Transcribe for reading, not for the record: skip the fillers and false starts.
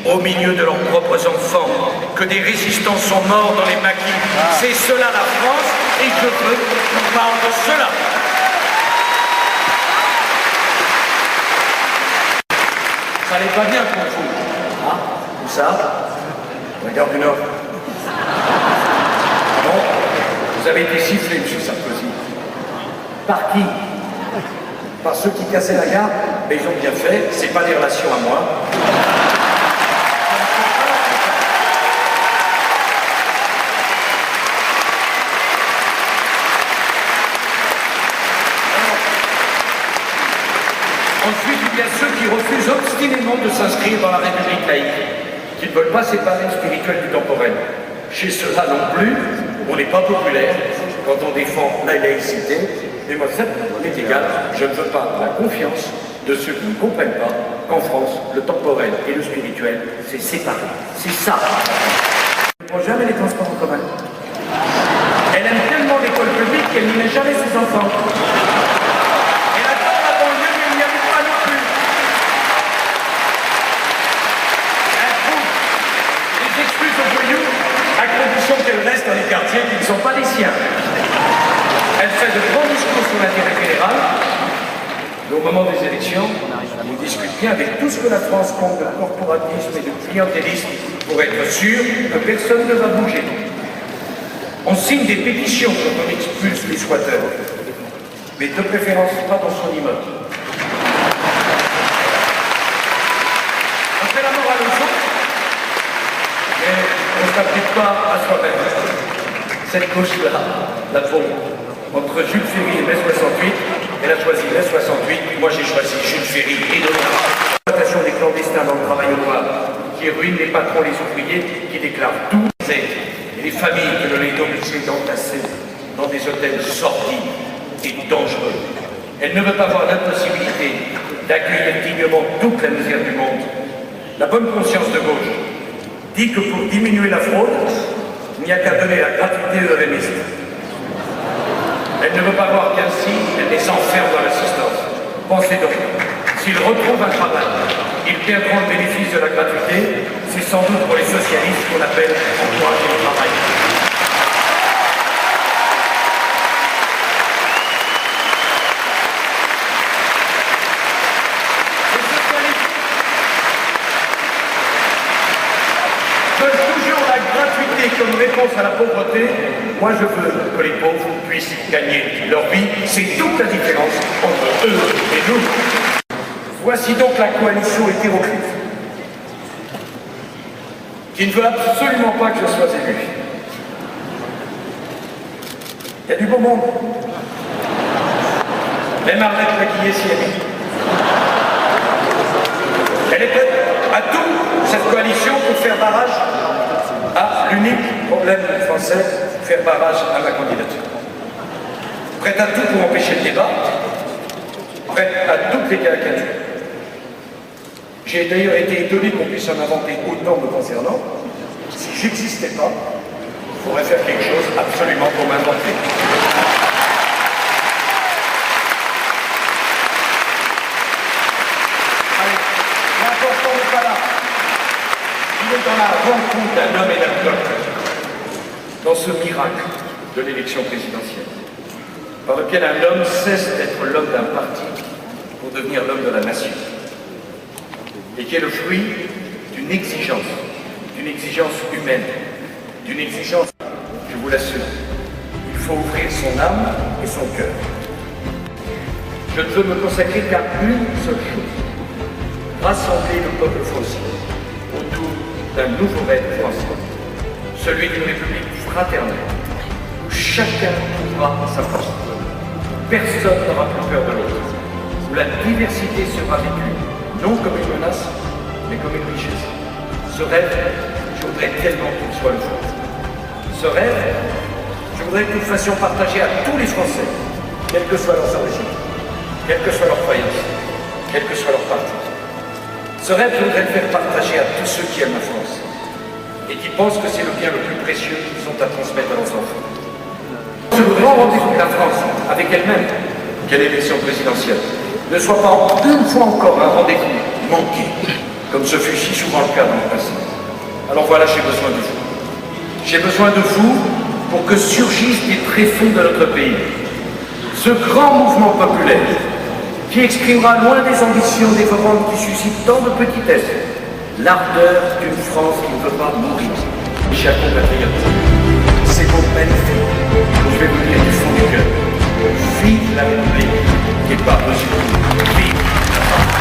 au milieu de leurs propres enfants, que des résistants sont morts dans les maquis. C'est cela la France, et je veux qu'on parle de cela. Ça n'est pas bien pour vous. Hein? Où ça? Regarde du Nord. Bon, vous avez été sifflé, M. Sarkozy. Par qui? Par ceux qui cassaient la gare? Mais ils ont bien fait, c'est pas des relations à moi. Ensuite, il y a ceux qui refusent obstinément de s'inscrire dans la République laïque, qui ne veulent pas séparer le spirituel du temporel. Chez ceux-là non plus, on n'est pas populaire quand on défend la laïcité, mais moi, ça m'est égal, je ne veux pas la confiance de ceux qui ne comprennent pas qu'en France, le temporel et le spirituel, c'est séparé. C'est ça. Elle ne prend jamais les transports en commun. Elle aime tellement l'école publique qu'elle n'y met jamais ses enfants. À condition qu'elle reste dans les quartiers qui ne sont pas les siens. Elle fait de grands discours sur l'intérêt fédéral, mais au moment des élections, on discute bien avec tout ce que la France compte de corporatisme et de clientélisme pour être sûr que personne ne va bouger. On signe des pétitions quand on expulse les squatteurs, mais de préférence pas dans son immeuble. On fait la morale aux autres, mais on ne s'applique pas à soi-même. Cette gauche-là, la pauvre, entre Jules Ferry et mai 68, elle a choisi mai 68, moi j'ai choisi Jules Ferry et d'autres. L'exploitation des clandestins dans le travail au noir, qui ruine les patrons, les ouvriers, qui déclarent tout, et les familles que l'on est obligé d'entasser dans des hôtels sordides et dangereux. Elle ne veut pas voir l'impossibilité d'accueillir dignement toute la misère du monde. La bonne conscience de gauche dit que pour diminuer la fraude, il n'y a qu'à donner la gratuité aux rémistes. Elle ne veut pas voir qu'ainsi, elle les enferme dans l'assistance. Pensez donc, s'ils retrouvent un travail, ils perdront le bénéfice de la gratuité. C'est sans doute pour les socialistes qu'on appelle encourager le travail. Comme réponse à la pauvreté, moi je veux que les pauvres puissent gagner leur vie. C'est toute la différence entre eux et nous. Voici donc la coalition hétéroclite, qui ne veut absolument pas que je sois élu. Il y a du beau monde. Même Arlette Laguillet s'y est mis. Elle est prête à tout, cette coalition, pour faire barrage à l'unique problème français, faire barrage à ma candidature. Prête à tout pour empêcher le débat, prête à toutes les caricatures. J'ai d'ailleurs été étonné qu'on puisse en inventer autant me concernant. Si j'existais pas, il faudrait faire quelque chose absolument pour m'inventer. Allez, l'important n'est pas là. Il est dans la rencontre d'un homme et d'un peuple, dans ce miracle de l'élection présidentielle, par lequel un homme cesse d'être l'homme d'un parti pour devenir l'homme de la nation, et qui est le fruit d'une exigence humaine, d'une exigence, je vous l'assure, il faut ouvrir son âme et son cœur. Je ne veux me consacrer qu'à une seule chose, rassembler le peuple français autour d'un nouveau rêve français, celui d'une république fraternelle, où chacun trouvera sa place. Personne n'aura plus peur de l'autre, où la diversité sera vécue, non comme une menace, mais comme une richesse. Ce rêve, je voudrais tellement qu'il soit le vôtre. Ce rêve, je voudrais que nous le fassions partager à tous les Français, quelles que soient leurs origines, quelle que soit leur croyance, quel que soit leur parti. Ce rêve, je voudrais le faire partager à tous ceux qui aiment la France et qui pensent que c'est le bien le plus précieux qu'ils ont à transmettre à leurs enfants. Ce grand rendez-vous de la France avec elle-même, quelle élection présidentielle, ne soit pas une fois encore un rendez-vous manqué, comme ce fut si souvent le cas dans le passé. Alors voilà, j'ai besoin de vous. J'ai besoin de vous pour que surgisse des tréfonds de notre pays. Ce grand mouvement populaire qui exprimera loin des ambitions dévorantes qui suscitent tant de petitesse, l'ardeur d'une France qui ne veut pas mourir. Mes chers compatriotes, ces mots magnifiques que je vais vous dire du fond du cœur. Vive la République qui est par-dessus tout. Vive la France.